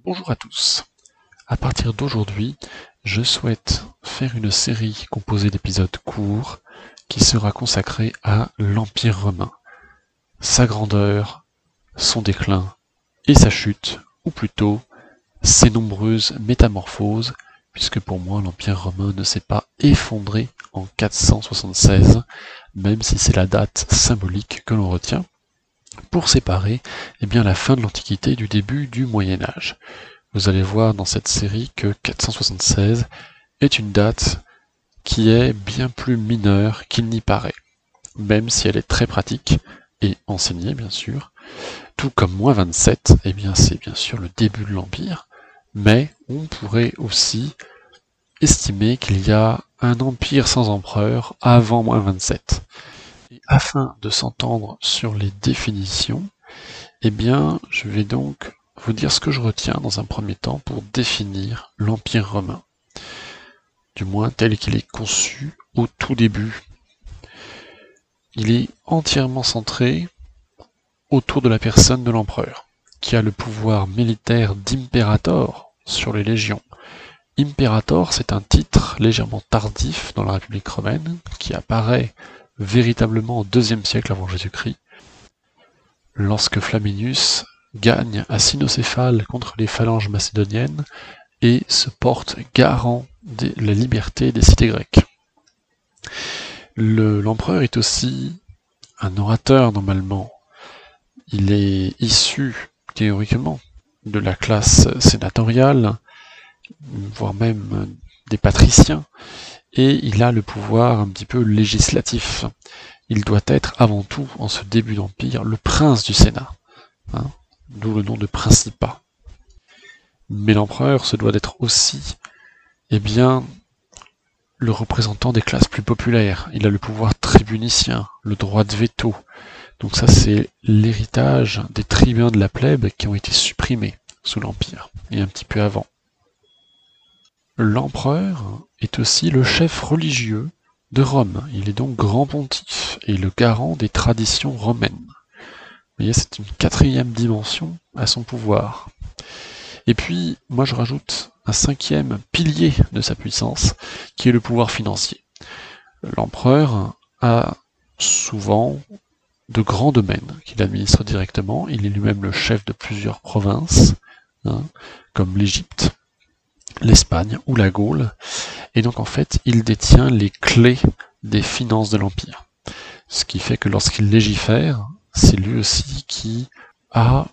Bonjour à tous. À partir d'aujourd'hui, je souhaite faire une série composée d'épisodes courts qui sera consacrée à l'Empire romain, sa grandeur, son déclin et sa chute, ou plutôt ses nombreuses métamorphoses, puisque pour moi l'Empire romain ne s'est pas effondré en 476, même si c'est la date symbolique que l'on retient, pour séparer la fin de l'Antiquité du début du Moyen Âge. Vous allez voir dans cette série que 476 est une date qui est bien plus mineure qu'il n'y paraît, même si elle est très pratique et enseignée bien sûr, tout comme -27, c'est bien sûr le début de l'Empire, mais on pourrait aussi estimer qu'il y a un empire sans empereur avant -27. Et afin de s'entendre sur les définitions, je vais donc vous dire ce que je retiens dans un premier temps pour définir l'Empire romain, du moins tel qu'il est conçu au tout début. Il est entièrement centré autour de la personne de l'empereur, qui a le pouvoir militaire d'imperator sur les légions. Imperator, c'est un titre légèrement tardif dans la République romaine, qui apparaît véritablement au IIe siècle avant Jésus-Christ, lorsque Flaminius gagne à Cynocéphale contre les phalanges macédoniennes et se porte garant de la liberté des cités grecques. L'empereur est aussi un orateur normalement. Il est issu, théoriquement, de la classe sénatoriale, voire même des patriciens, et il a le pouvoir un petit peu législatif. Il doit être avant tout, en ce début d'empire, le prince du Sénat, d'où le nom de principat. Mais l'empereur se doit d'être aussi, le représentant des classes plus populaires. Il a le pouvoir tribunicien, le droit de veto. Donc ça, c'est l'héritage des tribuns de la plèbe qui ont été supprimés sous l'Empire, et un petit peu avant. L'empereur est aussi le chef religieux de Rome. Il est donc grand pontife et le garant des traditions romaines. Vous voyez, c'est une quatrième dimension à son pouvoir. Et puis, moi je rajoute un cinquième pilier de sa puissance, qui est le pouvoir financier. L'empereur a souvent de grands domaines qu'il administre directement. Il est lui-même le chef de plusieurs provinces, comme l'Égypte, l'Espagne ou la Gaule. Et donc en fait, il détient les clés des finances de l'Empire. Ce qui fait que lorsqu'il légifère, c'est lui aussi qui a,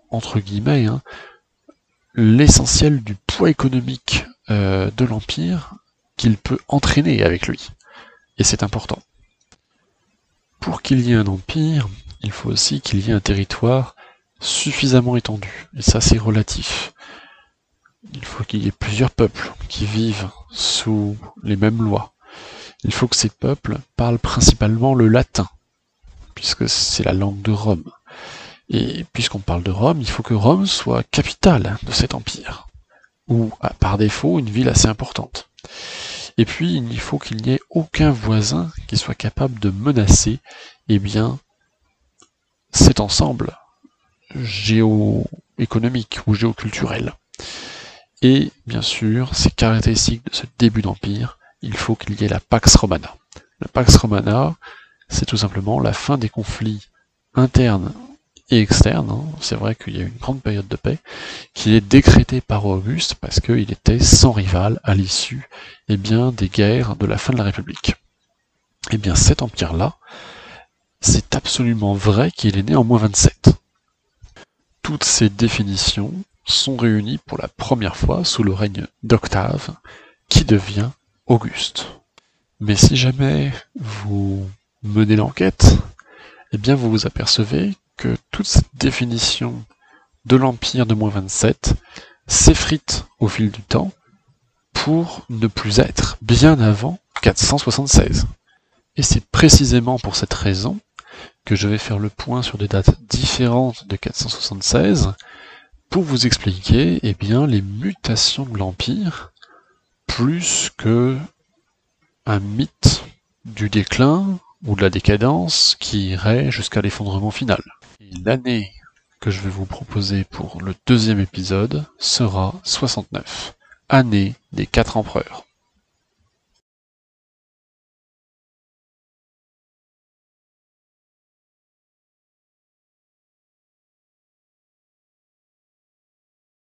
entre guillemets, l'essentiel du poids économique de l'Empire qu'il peut entraîner avec lui. Et c'est important. Pour qu'il y ait un empire, il faut aussi qu'il y ait un territoire suffisamment étendu. Et ça, c'est relatif. Il faut qu'il y ait plusieurs peuples qui vivent sous les mêmes lois. Il faut que ces peuples parlent principalement le latin, puisque c'est la langue de Rome. Et puisqu'on parle de Rome, il faut que Rome soit capitale de cet empire, ou par défaut une ville assez importante. Et puis il faut qu'il n'y ait aucun voisin qui soit capable de menacer cet ensemble géoéconomique ou géoculturel. Et bien sûr, c'est caractéristique de ce début d'empire, il faut qu'il y ait la Pax Romana. La Pax Romana, c'est tout simplement la fin des conflits internes et externes. C'est vrai qu'il y a eu une grande période de paix, qui est décrétée par Auguste parce qu'il était sans rival à l'issue des guerres de la fin de la République. Cet empire-là, c'est absolument vrai qu'il est né en -27. Toutes ces définitions sont réunies pour la première fois sous le règne d'Octave, qui devient Auguste. Mais si jamais vous menez l'enquête, vous vous apercevez que toute cette définition de l'empire de -27 s'effrite au fil du temps pour ne plus être bien avant 476. Et c'est précisément pour cette raison que je vais faire le point sur des dates différentes de 476 pour vous expliquer les mutations de l'Empire plus que un mythe du déclin ou de la décadence qui irait jusqu'à l'effondrement final. L'année que je vais vous proposer pour le deuxième épisode sera 69, année des 4 empereurs.